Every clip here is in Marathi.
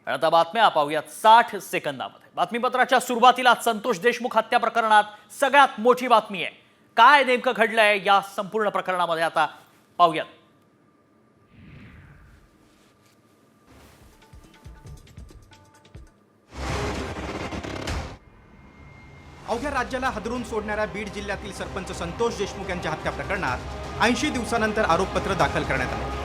आता बातम्या पाहूयात 60 सेकंदामध्ये। बातमीपत्राच्या सुरुवातीला संतोष देशमुख हत्या प्रकरणात सगळ्यात मोठी बातमी आहे। काय नेमकं घडलंय या संपूर्ण प्रकरणामध्ये आता पाहूयात। अवघ्या राज्याला हादरून सोडणाऱ्या बीड जिल्ह्यातील सरपंच संतोष देशमुख यांच्या हत्या प्रकरणात 80 दिवसानंतर आरोपपत्र दाखल करण्यात आले।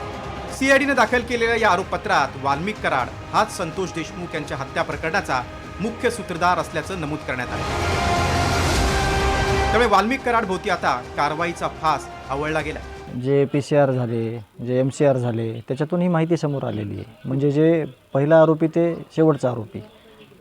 सीआयडीने दाखल केलेल्या या आरोपपत्रात वाल्मिक कराड हाच संतोष देशमुख यांच्या हत्या प्रकरणाचा मुख्य सूत्रधार असल्याचं नमूद करण्यात आले। त्यामुळे वाल्मिक कराड भोवती आता कारवाईचा फास आवळला गेला। जे PCR झाले, जे MCR झाले, त्याच्यातून ही माहिती समोर आलेली आहे। म्हणजे जे पहिला आरोपी ते शेवटचा आरोपी,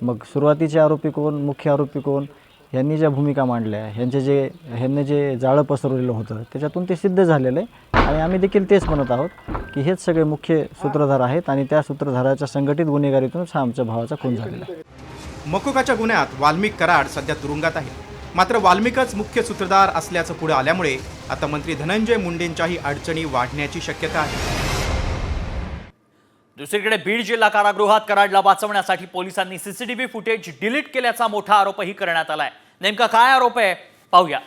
मग सुरुवातीचे आरोपी कोण, मुख्य आरोपी कोण, यांनी ज्या भूमिका मांडल्या, ह्यांनी जे जाळं पसरवलेलं होतं त्याच्यातून ते सिद्ध झालेलं आहे। आणि आम्ही देखील तेच म्हणत आहोत की हेच सगळे मुख्य सूत्रधार आहेत आणि त्या सूत्रधाराच्या संघटित गुन्हेगारीतूनच हा आमच्या भावाचा खून झालेला आहे। मकोकाच्या गुन्ह्यात वाल्मिक कराड सध्या तुरुंगात आहे। मात्र वाल्मिकच मुख्य सूत्रधार असल्याचं पुढे आल्यामुळे आता मंत्री धनंजय मुंडेंच्याही अडचणी वाढण्याची शक्यता आहे। दुसरीकडे बीड जिल्हा कारागृहात कराडला वाचवण्यासाठी पोलिसांनी सीसीटीव्ही फुटेज डिलीट केल्याचा मोठा आरोपही करण्यात आलाय। नेमका काय आरोप आहे पाहूया।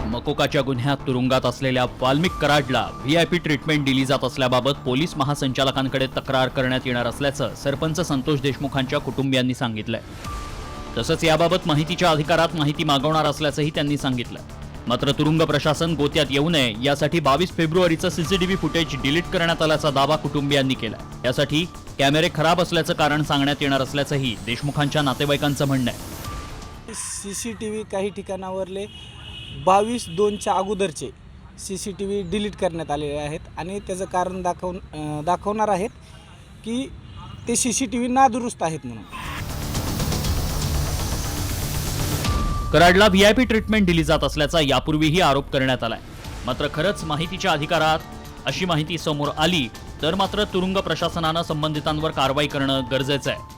मकोकाच्या गुन्ह्यात तुरुंगात असलेल्या वाल्मिक कराडला VIP ट्रीटमेंट दिली जात असल्याबाबत पोलीस महासंचालकांकडे तक्रार करण्यात येणार असल्याचं सरपंच संतोष देशमुखांच्या कुटुंबियांनी सांगितलंय। तसंच याबाबत माहितीच्या अधिकारात माहिती मागवणार असल्याचंही त्यांनी सांगितलं। मात्र तुरुंग प्रशासन गोत्यात येऊ नये यासाठी 22 फेब्रुवारीचं सीसीटीव्ही फुटेज डिलीट करण्यात आल्याचा दावा कुटुंबियांनी केला। यासाठी कॅमेरे खराब असल्याचं कारण सांगण्यात येणार असल्याचंही देशमुखांच्या नातेवाईकांचं म्हणणं आहे। CCTV काही ठिकाणावरले 22/2च्या अगोदरचे CCTV डिलीट करण्यात आलेले आहेत आणि त्याचं कारण दाखवणार आहेत की ते CCTV नादुरुस्त आहेत म्हणून। कराडला VIP ट्रीटमेंट दिली जात असल्याचा यापूर्वीही आरोप करण्यात आलाय। मात्र खरंच माहितीच्या अधिकारात अशी माहिती समोर आली तर मात्र तुरुंग प्रशासनानं संबंधितांवर कारवाई करणं गरजेचं आहे।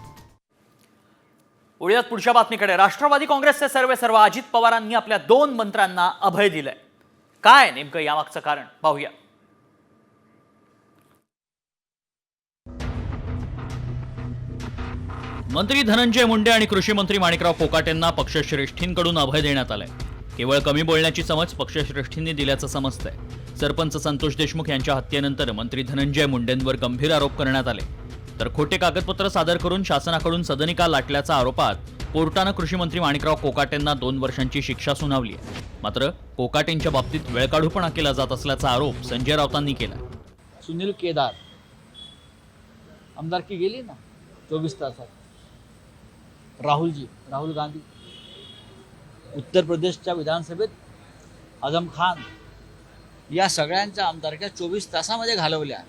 उद्यात पुढच्या बातमीकडे। राष्ट्रवादी काँग्रेसचे सर्वेसर्वा अजित पवारांनी आपल्या 2 मंत्र्यांना अभय दिलंय। काय नेमकं यामागचं कारण पाहूया। मंत्री धनंजय मुंडे आणि कृषी मंत्री माणिकराव कोकाटेंना पक्षश्रेष्ठींकडून अभय देण्यात आलंय। केवळ कमी बोलण्याची समज पक्षश्रेष्ठींनी दिल्याचं समजतंय। सरपंच संतोष देशमुख यांच्या हत्येनंतर मंत्री धनंजय मुंडेंवर गंभीर आरोप करण्यात आले, तर खोटे कागदपत्र सादर करून शासनाकडून सदनिका लाटल्याच्या आरोपात कोर्टानं कृषी मंत्री माणिकराव कोकाटेंना 2 वर्षांची शिक्षा सुनावली आहे। मात्र कोकाटेंच्या बाबतीत वेळकाढूपणा केला जात असल्याचा आरोप संजय राऊतांनी केला। सुनील केदार आमदारकी गेली ना 24 तासात, राहुल गांधी, उत्तर प्रदेशच्या विधानसभेत आझम खान, या सगळ्यांच्या आमदारक्या 24 तासामध्ये घालवल्या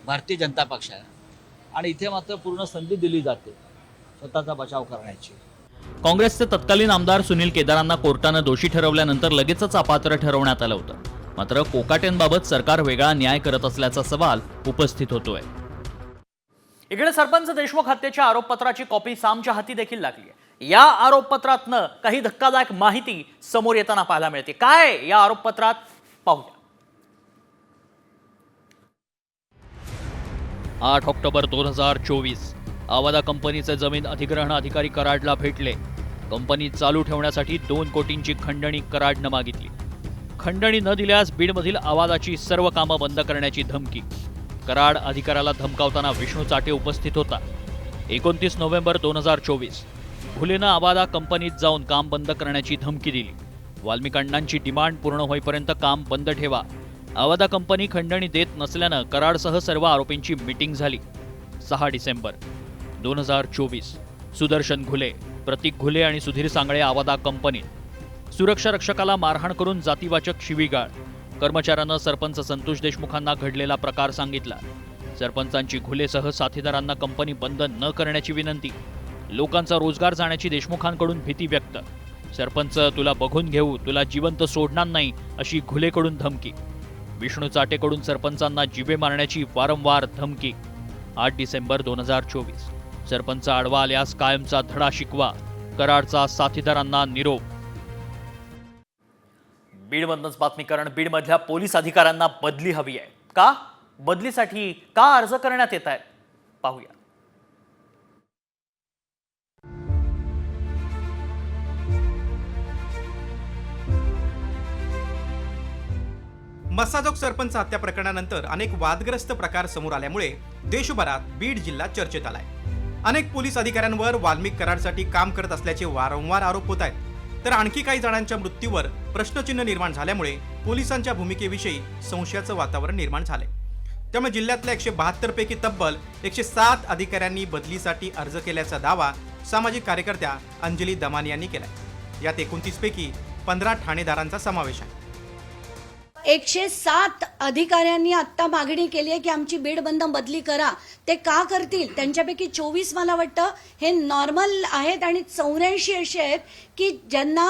भारतीय जनता पक्षाने। आणि इथे मात्र पूर्ण संधी दिली जाते स्वतःचा बचाव करण्याची। काँग्रेसचे तत्कालीन आमदार सुनील केदारांना कोर्टानं दोषी ठरवल्यानंतर लगेचच अपात्र ठरवण्यात आलं होतं। मात्र कोकाटेंबाबत सरकार वेगळा न्याय करत असल्याचा सवाल उपस्थित होतोय। इकडे सरपंच देशमुख हत्येच्या आरोपपत्राची कॉपी सामच्या हाती देखील लागली आहे। या आरोपपत्रातनं काही धक्कादायक माहिती समोर येताना पाहायला मिळते। काय या आरोपपत्रात पाहूया। 8 ऑक्टोबर 2024 आवादा कंपनीचे जमीन अधिग्रहण अधिकारी कराडला भेटले। कंपनी चालू ठेवण्यासाठी 2 कोटींची खंडणी कराडनं मागितली। खंडणी न दिल्यास बीडमधील आवादाची सर्व कामं बंद करण्याची धमकी। कराड अधिकाऱ्याला धमकावताना विष्णू चाटे उपस्थित होता। 29 नोव्हेंबर 2024 घुलेनं आवादा कंपनीत जाऊन काम बंद करण्याची धमकी दिली। वाल्मिक अण्णांची डिमांड पूर्ण होईपर्यंत काम बंद ठेवा। आवादा कंपनी खंडणी देत नसल्यानं कराडसह सर्व आरोपींची मीटिंग झाली। 6 डिसेंबर 2024 सुदर्शन घुले, प्रतीक घुले आणि सुधीर सांगळे आवादा कंपनीत। सुरक्षा रक्षकाला मारहाण करून जातीवाचक शिवीगाळ। कर्मचाऱ्यानं सरपंच संतोष देशमुखांना घडलेला प्रकार सांगितला। सरपंचांची घुलेसह साथीदारांना कंपनी बंद न करण्याची विनंती। लोकांचा रोजगार जाण्याची देशमुखांकडून भीती व्यक्त। सरपंच तुला बघून घेऊ, तुला जिवंत सोडणार नाही अशी घुलेकडून धमकी। विष्णू चाटेकडून सरपंचांना जिवे मारण्याची वारंवार धमकी। 8 डिसेंबर 2024 सरपंच आडवा आल्यास कायमचा धडा शिकवा। कराडचा साथीदारांना निरोप। बीडमधनंच बातमी, कारण बीडमधल्या पोलीस अधिकाऱ्यांना बदली हवी आहे. का? बदलीसाठी का अर्ज करण्यात येत आहेत पाहूया. मस्साजोग सरपंच हत्या प्रकरणानंतर अनेक वादग्रस्त प्रकार समोर आल्यामुळे देशभरात बीड जिल्हा चर्चेत आलाय. अनेक पोलीस अधिकाऱ्यांवर वाल्मिक कराडसाठी काम करत असल्याचे वारंवार आरोप होत आहेत. तर आणखी काही जणांच्या मृत्यूवर प्रश्नचिन्ह निर्माण झाल्यामुळे पोलिसांच्या भूमिकेविषयी संशयाचं वातावरण निर्माण झालंय. त्यामुळे जिल्ह्यातल्या 172 पैकी तब्बल 107 अधिकाऱ्यांनी बदलीसाठी अर्ज केल्याचा दावा सामाजिक कार्यकर्त्या अंजली दमानी यांनी केलाय. यात 29 पैकी 15 ठाणेदारांचा समावेश आहे. 107 अधिकाऱ्यांनी आत्ता मागणी केली आहे की आमची बीडबंद बदली करा. ते का करतील? त्यांच्यापैकी 24 मला वाटतं हे नॉर्मल आहेत आणि 84 असे आहेत की ज्यांना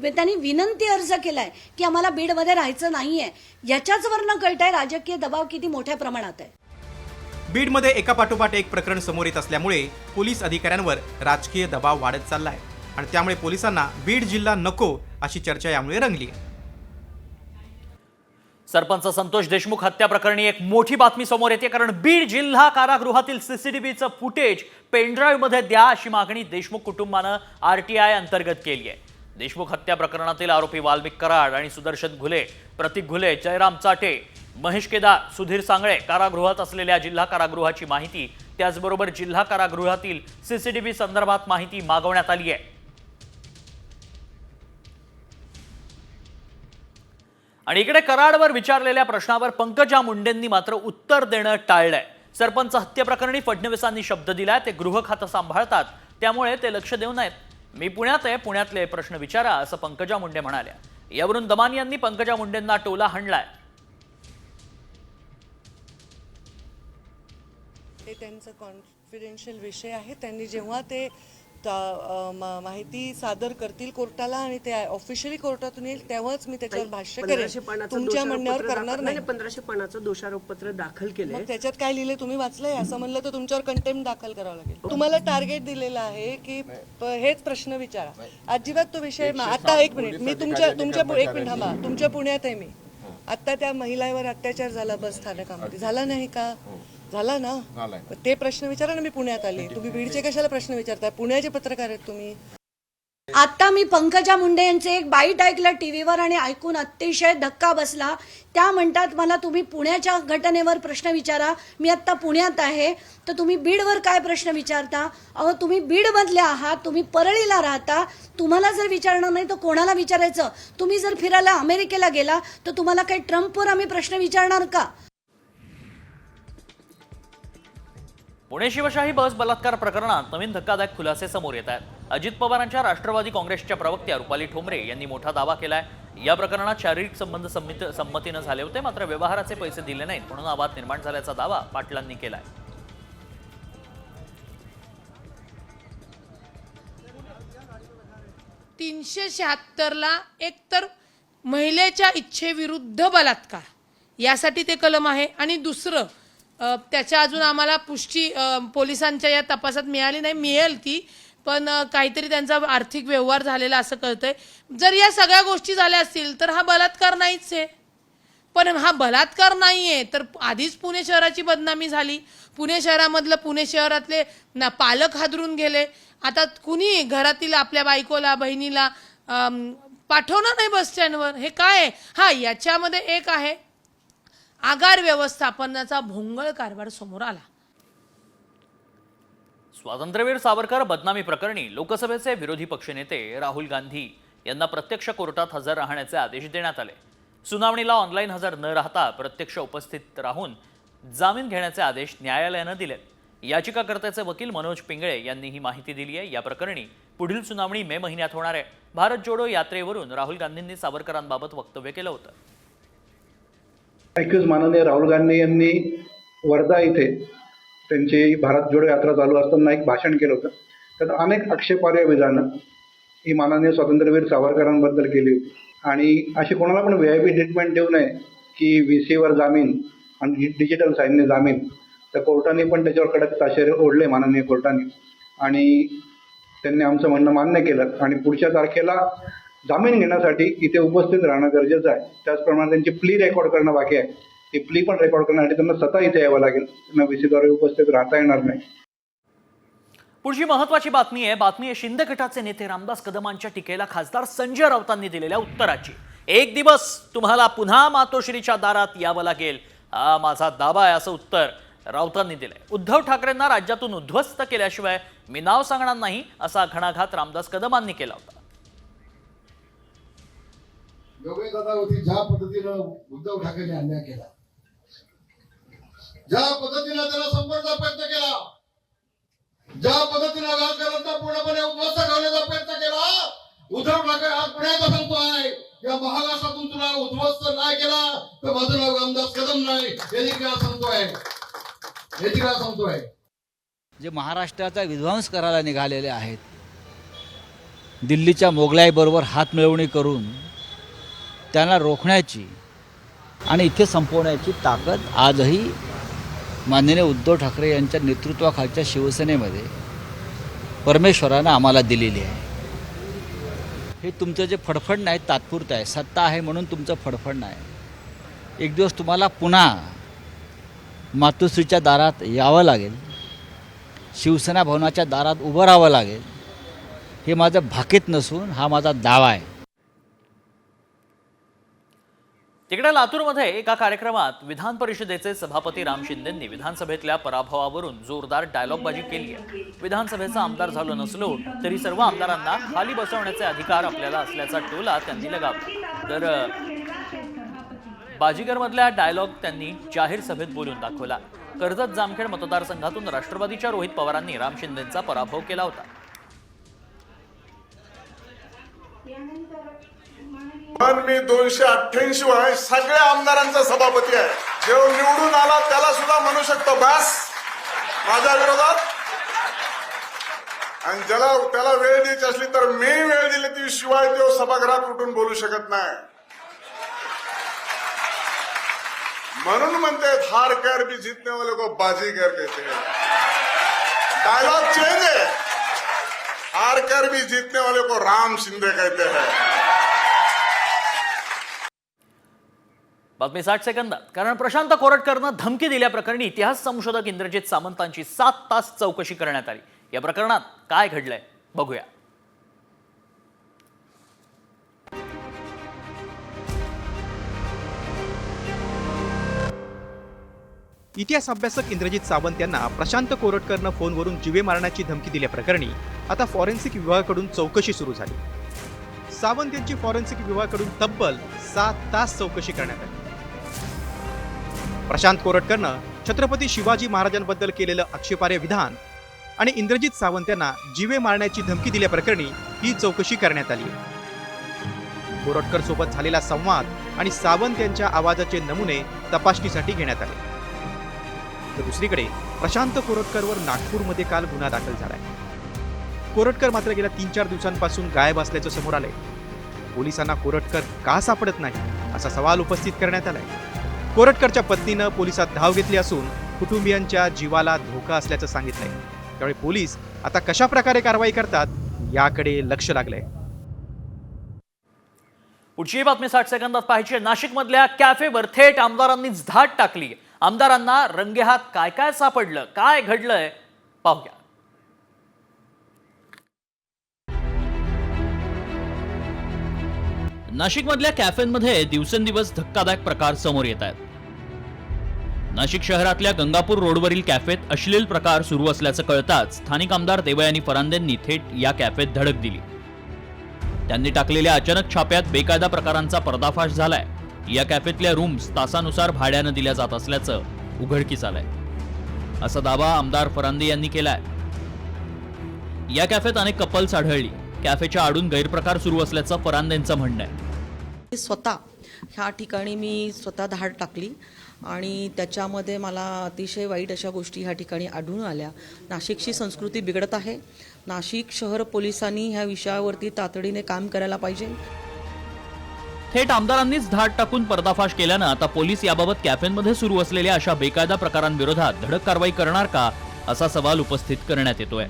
त्यांनी विनंती अर्ज केलाय की आम्हाला बीडमध्ये राहायचं नाहीये. याच्याच वरनं कळतंय राजकीय दबाव किती मोठ्या प्रमाणात आहे. बीडमध्ये एकापाठोपाठ एक प्रकरण समोर येत असल्यामुळे पोलीस अधिकाऱ्यांवर राजकीय दबाव वाढत चालला आहे आणि त्यामुळे पोलिसांना बीड जिल्हा नको अशी चर्चा यामुळे रंगली आहे. सरपंच संतोष देशमुख हत्या प्रकरणी एक मोठी बातमी समोर येते, कारण बीड जिल्हा कारागृहातील सीसीटीव्हीचं फुटेज पेनड्राईव्ह मध्ये द्या अशी मागणी देशमुख कुटुंबानं RTI अंतर्गत केली आहे. देशमुख हत्या प्रकरणातील आरोपी वाल्मिक कराड आणि सुदर्शन घुले, प्रतीक घुले, जयराम चाटे, महेश केदार, सुधीर सांगळे कारागृहात असलेल्या जिल्हा कारागृहाची माहिती, त्याचबरोबर जिल्हा कारागृहातील सीसीटीव्ही संदर्भात माहिती मागवण्यात आली आहे. आणि इकडे कराडवर विचारलेल्या प्रश्नावर पंकजा मुंडेंनी मात्र उत्तर देणं टाळलंय. सरपंच हत्येप्रकरणी फडणवीसांनी शब्द दिलाय ते गृह खातं सांभाळतात, त्यामुळे ते लक्ष देऊ नयेत. मी पुण्यात आहे, पुण्यातले प्रश्न विचारा असं पंकजा मुंडे म्हणाल्या. यावरून दमानी यांनी पंकजा मुंडेंना टोला हाणलाय. ते त्यांचं कॉन्फिडेन्शियल विषय आहे. त्यांनी जेव्हा ते माहिती सादर करतील कोर्टाला आणि ते ऑफिशियली कोर्टातून येईल तेव्हाच मी त्याच्यावर भाष्य करेन. तुमच्या म्हणण्यावर करणार नाही. 1500 पानाचं दोषारोपपत्र दाखल केलंय. मग त्याच्यात काय लिहिले तुम्ही वाचलंय? असं म्हणलं तर तुमच्यावर कंटेम्प्ट दाखल करावं लागेल. तुम्हाला टार्गेट दिलेलं आहे की हेच प्रश्न विचारा. अजिबात तो विषय. आता एक मिनिट, मी तुमच्या एक मिनिट थांबा. तुमच्या पुण्यात आहे मी. आता त्या महिलावर अत्याचार झाला बस स्थानकामध्ये, झाला नाही का? झाला ना. ते प्रश्न विचारा ना. मी पुण्यात आले, तुम्ही बीडचे कशाला प्रश्न विचारताय? पुण्याचे पत्रकार आहेत तुम्ही. आता मी पंकजा मुंडे यांचे एक बाईट ऐकलं टीव्हीवर आणि ऐकून अतिशय धक्का बसला. त्या म्हणतात मला तुम्ही पुण्याच्या घटनेवर प्रश्न विचारा. मी आत्ता पुण्यात आहे, तर तुम्ही बीडवर काय प्रश्न विचारता? अहो, तुम्ही बीडमधले आहात, तुम्ही परळीला राहता. तुम्हाला जर विचारणार नाही तर कोणाला विचारायचं? तुम्ही जर फिरायला अमेरिकेला गेला तर तुम्हाला काही ट्रम्पवर आम्ही प्रश्न विचारणार का? पुणे शिवशाही बस बलात्कार प्रकरणात नवीन धक्कादायक खुलासे समोर येत आहेत. अजित पवारांच्या राष्ट्रवादी काँग्रेसच्या प्रवक्त्या रुपाली ठोंबरे यांनी मोठा दावा केलाय. या प्रकरणात शारीरिक संबंध संमतीनं झाले होते, मात्र व्यवहाराचे पैसे दिले नाहीत म्हणून वाद निर्माण झाल्याचा दावा पाटलांनी केलाय. ला एकतर महिलेच्या इच्छेविरुद्ध बलात्कार यासाठी ते कलम आहे, आणि दुसरं त्याच्या अजून आम्हाला पुष्टी पोलिसांच्या या तपासात मिळाली नाही. मिळेल ती, पण काहीतरी त्यांचा आर्थिक व्यवहार झालेला असं कळतंय. जर या सगळ्या गोष्टी झाल्या असतील तर हा बलात्कार नाहीच आहे. पण हा बलात्कार नाहीये तर आधीच पुणे शहराची बदनामी झाली. पुणे शहरामधलं पुणे शहरातले पालक हादरून गेले. आता कुणी घरातील आपल्या बायकोला बहिणीला पाठवणार नाही बस स्टँडवर. हे काय आहे? हा, याच्यामध्ये एक आहे आगार व्यवस्थापनाचा भोंगळ कारभार समोर आला. स्वातंत्र्यवीर सावरकर बदनामी प्रकरणी लोकसभेचे विरोधी पक्षनेते राहुल गांधी यांना प्रत्यक्ष कोर्टात हजर राहण्याचे आदेश देण्यात आले. सुनावणीला ऑनलाईन हजर न राहता प्रत्यक्ष उपस्थित राहून जामीन घेण्याचे आदेश न्यायालयानं दिलेत. याचिकाकर्त्याचे वकील मनोज पिंगळे यांनी ही माहिती दिली आहे. या प्रकरणी पुढील सुनावणी मे महिन्यात होणार आहे. भारत जोडो यात्रेवरून राहुल गांधींनी सावरकरांबाबत वक्तव्य केलं होतं. माननीय राहुल गांधी यांनी वर्धा इथे त्यांची भारत जोडो यात्रा चालू असताना एक भाषण केलं होतं. त्यात अनेक आक्षेपार्ह विधानं ही माननीय स्वातंत्र्यवीर सावरकरांबद्दल केली होती. आणि अशी कोणाला पण VIP ट्रीटमेंट देऊ नये की VCवर जामीन आणि डिजिटल साईनने जामीन. तर कोर्टाने पण त्याच्यावर कडक ताशेरे ओढले माननीय कोर्टाने, आणि त्यांनी आमचं म्हणणं मान्य केलं. आणि पुढच्या तारखेला जामीन घेण्यासाठी इथे उपस्थित राहणं गरजेचं आहे. त्याचप्रमाणे त्यांची प्ली रेकॉर्ड करणं बाकी आहे. ती प्ली पण रेकॉर्ड करण्यासाठी त्यांना स्वतः इथे यावं लागेल. त्यांना VC द्वारे उपस्थित राहता येणार नाही. पुढची महत्वाची बातमी आहे शिंदे गटाचे नेते रामदास कदमांच्या टीकेला खासदार संजय राऊतांनी दिलेल्या उत्तराची. एक दिवस तुम्हाला पुन्हा मातोश्रीच्या दारात यावं लागेल, हा माझा दावा आहे, असं उत्तर राऊतांनी दिलंय. उद्धव ठाकरेंना राज्यातून उद्ध्वस्त केल्याशिवाय मी नाव सांगणार नाही, असा घणाघात रामदास कदमांनी केला होता. योगेश दादा होती, ज्या पद्धतीनं उद्धव ठाकरेंनी अन्याय केला, ज्या पद्धतीनं त्याला संपर्काचा प्रयत्न केला, ज्या पद्धतीनं राजकारणाचा पूर्णपणे उद्ध्वस्त करण्याचा प्रयत्न केला, उद्धव ठाकरे आज पुण्याचा सांगतोय या महाराष्ट्रातून तुला उद्ध्वस्त नाही केला तर माझं नाव रामदास कदम नाही, याची काय सांगतोय. जे महाराष्ट्राचा विध्वंस करायला निघालेले आहेत, दिल्लीच्या मोगलाईबरोबर हात मिळवणी करून त्यांना रोखण्याची आणि इथे संपवण्याची ताकद आजही माननीय उद्धव ठाकरे यांच्या नेतृत्वाखालच्या शिवसेनेमध्ये परमेश्वरानं आम्हाला दिलेली आहे. हे तुमचं जे फडफड आहे तात्पुरतं आहे, सत्ता आहे म्हणून तुमचं फडफड नाही. एक दिवस तुम्हाला पुन्हा मातोश्रीच्या दारात यावं लागेल, शिवसेना भवनाच्या दारात उभं राहावं लागेल. हे माझं भाकीत नसून हा माझा दावा आहे. तिकडे लातूरमध्ये एका कार्यक्रमात विधान परिषदेचे सभापती राम शिंदेंनी विधानसभेतल्या पराभवावरून जोरदार डायलॉगबाजी केली आहे. विधानसभेचा आमदार झालो नसलो तरी सर्व आमदारांना खाली बसवण्याचे अधिकार आपल्याला असल्याचा टोला त्यांनी लगावला. तर बाजीगरमधल्या डायलॉग त्यांनी जाहीर सभेत बोलून दाखवला. कर्जत जामखेड मतदारसंघातून राष्ट्रवादीच्या रोहित पवारांनी राम शिंदेंचा पराभव केला होता. पण मी 288 आहे, सगळ्या आमदारांचा सभापती आहे. जेव्हा निवडून आला त्याला सुद्धा म्हणू शकतो बस माझ्या विरोधात, आणि ज्याला त्याला वेळ द्यायची असली तर मी वेळ दिली ती शिवाय तो सभागृहात उठून बोलू शकत नाही. म्हणून म्हणते हार कर भी जीतने वाले को बाजीगर कहते हैं. डायलॉग चेंज है, हार कर भी जीतने वाले को राम शिंदे कहते हैं. बातमी 60 सेकंदात. कारण प्रशांत कोरटकरनं धमकी दिल्याप्रकरणी इतिहास संशोधक इंद्रजित सावंतांची 7 तास चौकशी करण्यात आली. या प्रकरणात काय घडलंय बघूया. इतिहास अभ्यासक इंद्रजित सावंत यांना प्रशांत कोरटकरनं फोनवरून जीवे मारण्याची धमकी दिल्याप्रकरणी आता फॉरेन्सिक विभागाकडून चौकशी सुरू झाली. सावंत यांची फॉरेन्सिक विभागाकडून तब्बल 7 तास चौकशी करण्यात आली. प्रशांत कोरटकरनं छत्रपती शिवाजी महाराजांबद्दल केलेलं आक्षेपार्ह विधान आणि इंद्रजित सावंत यांना जीवे मारण्याची धमकी दिल्याप्रकरणी ही चौकशी करण्यात आली. कोरटकर सोबत झालेला संवाद आणि सावंत यांच्या आवाजाचे नमुने तपासणीसाठी घेण्यात आले. तर दुसरीकडे प्रशांत कोरटकरवर नागपूरमध्ये काल गुन्हा दाखल झालाय. कोरटकर मात्र गेल्या 3-4 दिवसांपासून गायब असल्याचं समोर आलंय. पोलिसांना कोरटकर का सापडत नाही असा सवाल उपस्थित करण्यात आलाय. कोरटकरच्या पत्नीनं पोलिसात धाव घेतली असून कुटुंबियांच्या जीवाला धोका असल्याचं सांगितलंय. त्यामुळे पोलीस आता कशा प्रकारे कारवाई करतात याकडे लक्ष लागलंय. पुढची बातमी 60 सेकंदात पाहायची. नाशिकमधल्या कॅफेवर थेट आमदारांनीच धाड टाकली. आमदारांना रंगेहात काय काय सापडलं, काय घडलंय पाहूया. नाशिकमधल्या कॅफेमध्ये दिवसेंदिवस धक्कादायक प्रकार समोर येत आहेत. नाशिक शहरातल्या गंगापूर रोडवरील कॅफेत अश्लील प्रकार सुरू असल्याचं कळताच स्थानिक आमदार देवयानी फरांदेंनी थेट या कॅफेत धडक दिली. त्यांनी टाकलेल्या अचानक छाप्यात बेकायदा प्रकारांचा पर्दाफाश झालाय. या कॅफेतल्या रूम्स तासानुसार भाड्यानं दिल्या जात असल्याचं उघडकीस आलंय, असा दावा आमदार फरांदे यांनी केलाय. या कॅफेत अनेक कपल्स आढळली. कॅफेच्या आडून गैरप्रकार सुरू असल्याचं फरांदेंचं म्हणणं आहे. स्वतः ह्या ठिकाणी मी स्वतः धाड टाकली आणि त्याच्यामध्ये मला अतिशय वाईट अशा गोष्टी ह्या ठिकाणी आढळून आल्या. नाशिकची संस्कृती बिघडत आहे. नाशिक शहर पोलिसांनी ह्या विषयावरती तातडीने काम करायला पाहिजे. थेट आमदारांनीच धाड टाकून पर्दाफाश केल्यानं आता पोलीस याबाबत कॅफेमध्ये सुरू असलेल्या अशा बेकायदा प्रकारांविरोधात धडक कारवाई करणार का, असा सवाल उपस्थित करण्यात येतोय.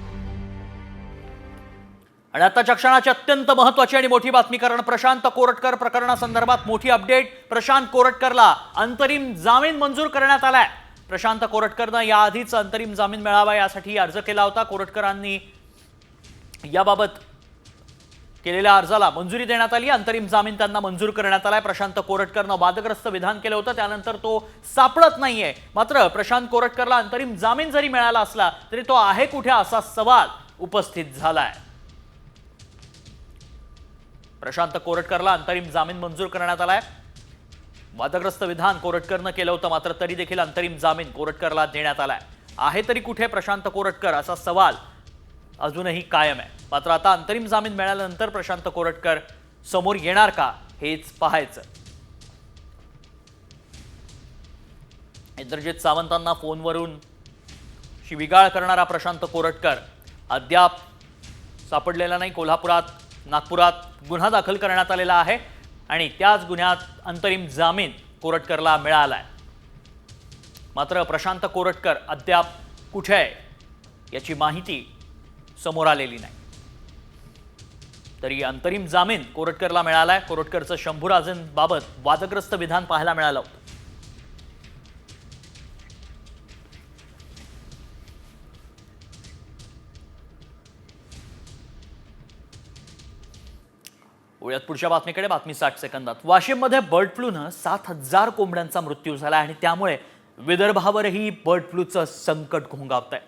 आणि आताच्या क्षणाची अत्यंत महत्त्वाची आणि मोठी बातमी, कारण प्रशांत कोरटकर प्रकरणासंदर्भात मोठी अपडेट. प्रशांत कोरटकरला अंतरिम जामीन मंजूर करण्यात आलाय. प्रशांत कोरटकरनं याआधीच अंतरिम जामीन मिळावा यासाठी अर्ज केला होता. कोरटकरांनी याबाबत केलेल्या अर्जाला मंजुरी देण्यात आली. अंतरिम जामीन त्यांना मंजूर करण्यात आलाय. प्रशांत कोरटकरनं वादग्रस्त विधान केलं होतं, त्यानंतर तो सापडत नाहीये. मात्र प्रशांत कोरटकरला अंतरिम जामीन जरी मिळाला असला तरी तो आहे कुठे असा सवाल उपस्थित झालाय. प्रशांत कोरटकरला अंतरिम जामीन मंजूर करण्यात आलाय. वादग्रस्त विधान कोरटकरनं केलं होतं, मात्र तरी देखील अंतरिम जामीन कोरटकरला देण्यात आलाय. आहे तरी कुठे प्रशांत कोरटकर असा सवाल अजूनही कायम आहे. मात्र आता अंतरिम जामीन मिळाल्यानंतर प्रशांत कोरटकर समोर येणार का हेच पाहायचं. इंद्रजित सावंतांना फोनवरून शिवीगाळ करणारा प्रशांत कोरटकर अद्याप सापडलेला नाही. कोल्हापुरात, नागपुरात गुन्हा दाखल करण्यात आलेला आहे आणि त्याच गुन्ह्यात अंतरिम जामीन कोरटकरला मिळालाय. मात्र प्रशांत कोरटकर अद्याप कुठे आहे याची माहिती समोर आलेली नाही. तरी अंतरिम जामीन कोरटकरला मिळालाय. कोरटकरचं शंभूराजेंबाबत वादग्रस्त विधान पाहायला मिळालं होतं. वळूयात पुढच्या बातमीकडे. बातमी 60 सेकंदात. वाशिममध्ये बर्ड फ्लूनं 7,000 कोंबड्यांचा मृत्यू झाला आणि त्यामुळे विदर्भावरही बर्ड फ्लूचं संकट घोंगावतंय.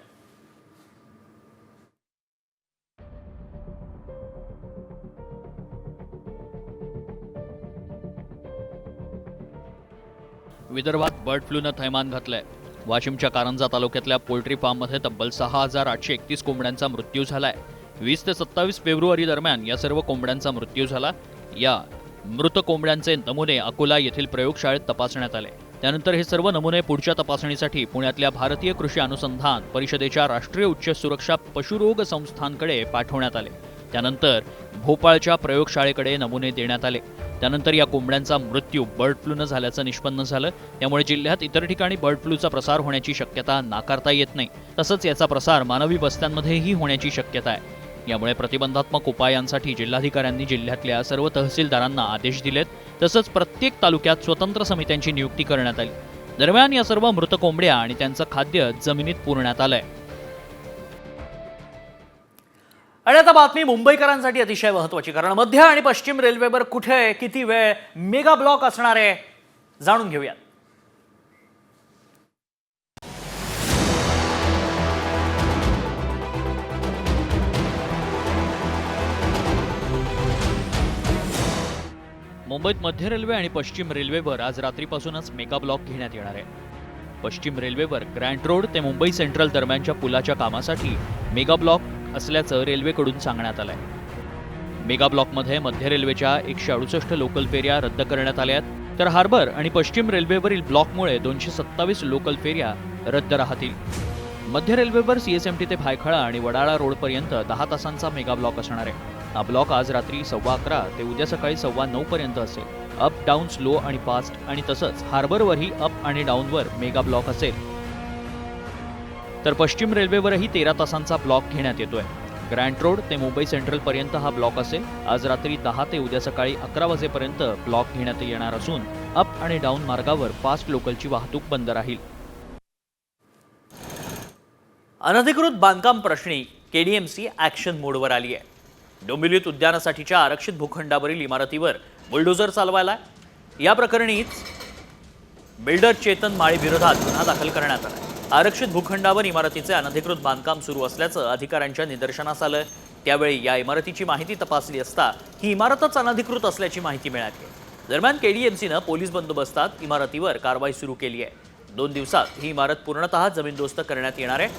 विदर्भात बर्ड फ्लूनं थैमान घातलंय. वाशिमच्या कारंजा तालुक्यातल्या पोल्ट्री फार्ममध्ये तब्बल 6,831 कोंबड्यांचा मृत्यू झालाय. 20 ते 27 फेब्रुवारी दरम्यान या सर्व कोंबड्यांचा मृत्यू झाला. या मृत कोंबड्यांचे नमुने अकोला येथील प्रयोगशाळेत तपासण्यात आले. त्यानंतर हे सर्व नमुने पुढच्या तपासणीसाठी पुण्यातल्या भारतीय कृषी अनुसंधान परिषदेच्या राष्ट्रीय उच्च सुरक्षा पशुरोग संस्थांकडे पाठवण्यात आले. त्यानंतर भोपाळच्या प्रयोगशाळेकडे नमुने देण्यात आले. त्यानंतर या कोंबड्यांचा मृत्यू बर्ड फ्लूनं झाल्याचं निष्पन्न झालं. त्यामुळे जिल्ह्यात इतर ठिकाणी बर्ड फ्लूचा प्रसार होण्याची शक्यता नाकारता येत नाही. तसंच याचा प्रसार मानवी वस्त्यांमध्येही होण्याची शक्यता आहे. यामुळे प्रतिबंधात्मक उपायांसाठी जिल्हाधिकाऱ्यांनी जिल्ह्यातल्या सर्व तहसीलदारांना आदेश दिलेत. तसंच प्रत्येक तालुक्यात स्वतंत्र समित्यांची नियुक्ती करण्यात आली. दरम्यान या सर्व मृत कोंबड्या आणि त्यांचं खाद्य जमिनीत पुरण्यात आलंय. आणि आता बातमी मुंबईकरांसाठी अतिशय महत्त्वाची, कारण मध्य आणि पश्चिम रेल्वेवर कुठे किती वेळ मेगा ब्लॉक असणार आहे जाणून घेऊयात. मुंबईत मध्य रेल्वे आणि पश्चिम रेल्वेवर आज रात्रीपासूनच मेगा ब्लॉक घेण्यात येणार आहे. पश्चिम रेल्वेवर ग्रँट रोड ते मुंबई सेंट्रल दरम्यानच्या पुलाच्या कामासाठी मेगा ब्लॉक असल्याचं रेल्वेकडून सांगण्यात आलंय. मेगा ब्लॉकमध्ये मध्य रेल्वेच्या 168 लोकल फेऱ्या रद्द करण्यात आल्या आहेत, तर हार्बर आणि पश्चिम रेल्वेवरील ब्लॉकमुळे 227 लोकल फेऱ्या रद्द राहतील. मध्य रेल्वेवर सीएसएमटी ते भायखळा आणि वडाळा रोडपर्यंत 10 तासांचा मेगा ब्लॉक असणार आहे. हा ब्लॉक आज रात्री 11:15 ते उद्या सकाळी 9:15 पर्यंत असेल. अप, डाऊन, स्लो आणि फास्ट आणि तसंच हार्बरवरही अप आणि डाऊनवर मेगा ब्लॉक असेल. तर पश्चिम रेल्वेवरही 13 तासांचा ब्लॉक घेण्यात येतोय. ग्रँट रोड ते मुंबई सेंट्रल पर्यंत हा ब्लॉक असेल. आज रात्री 10 ते उद्या सकाळी 11 वाजेपर्यंत ब्लॉक घेण्यात येणार असून अप आणि डाऊन मार्गावर फास्ट लोकलची वाहतूक बंद राहील. अनधिकृत बांधकाम प्रश्नी केडीएमसी ॲक्शन मोडवर आली आहे. डोंबिवलीत उद्यानासाठीच्या आरक्षित भूखंडावरील इमारतीवर बुलडोझर चालवायला या प्रकरणीच बिल्डर चेतन माळी विरोधात गुन्हा दाखल करण्यात आला. आरक्षित भूखंडावर इमारतीचे अनधिकृत बांधकाम सुरू असल्याचं अधिकाऱ्यांच्या निदर्शनास आलं. त्यावेळी या इमारतीची माहिती तपासली असता ही इमारतच अनधिकृत असल्याची माहिती मिळाली. दरम्यान केडीएमसीनं पोलीस बंदोबस्तात इमारतीवर कारवाई सुरू केली आहे. 2 दिवसात ही इमारत पूर्णतः जमीनदोस्त करण्यात येणार आहे.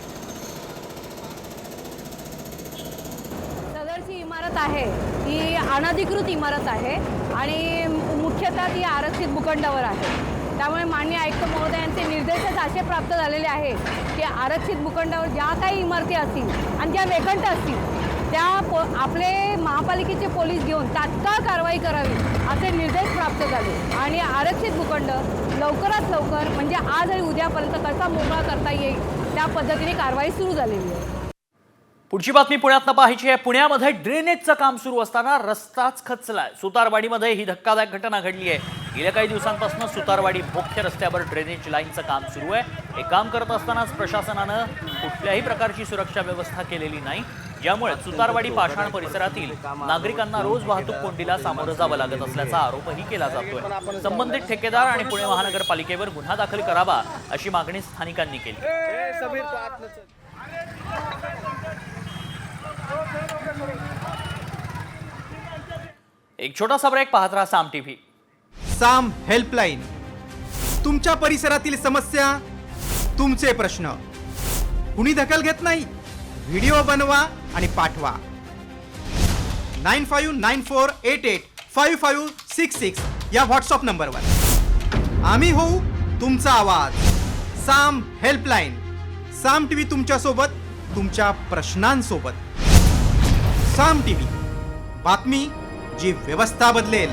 सदरची इमारत आहे ही अनधिकृत इमारत आहे आणि मुख्यतः ती आरक्षित भूखंडावर आहे. त्यामुळे माननीय आयुक्त महोदयांचे निर्देशच असे प्राप्त झालेले आहेत की आरक्षित भूखंडावर ज्या काही इमारती असतील आणि ज्या वेकंट असतील त्या आपले महापालिकेचे पोलीस घेऊन तात्काळ कारवाई करावी असे निर्देश प्राप्त झाले. आणि आरक्षित भूखंड लवकरात लवकर म्हणजे आज आणि उद्यापर्यंत कसा मोकळा करता येईल त्या पद्धतीने कारवाई सुरू झालेली आहे. पुढची बातमी पुण्यातनं पाहायची आहे. पुण्यामध्ये ड्रेनेजचं काम सुरू असताना रस्ताच खचलाय. सुतारवाडीमध्ये ही धक्कादायक घटना घडली आहे. गेल्या काही दिवसांपासून सुतारवाडी मुख्य रस्त्यावर ड्रेनेज लाईनचं काम सुरू आहे. हे काम करत असतानाच प्रशासनानं कुठल्याही प्रकारची सुरक्षा व्यवस्था केलेली नाही, यामुळे सुतारवाडी पाषाण परिसरातील नागरिकांना रोज वाहतूक कोंडीला सामोरं जावं लागत असल्याचा आरोपही केला जातोय. संबंधित ठेकेदार आणि पुणे महानगरपालिकेवर गुन्हा दाखल करावा अशी मागणी स्थानिकांनी केली. एक छोटासा ब्रेक, पाहत रहा साम टीव्ही. साम हेल्पलाईन. तुमच्या परिसरातील समस्या, तुमचे प्रश्न, कुणी दखल घेत नाही. व्हिडिओ बनवा आणि पाठवा 9594885566 या व्हॉट्सअप नंबरवर. आम्ही होऊ तुमचा आवाज. साम हेल्पलाईन. साम टीव्ही तुमच्यासोबत, तुमच्या प्रश्नांसोबत. साम टीव्ही, बातमी जी व्यवस्था बदलेल.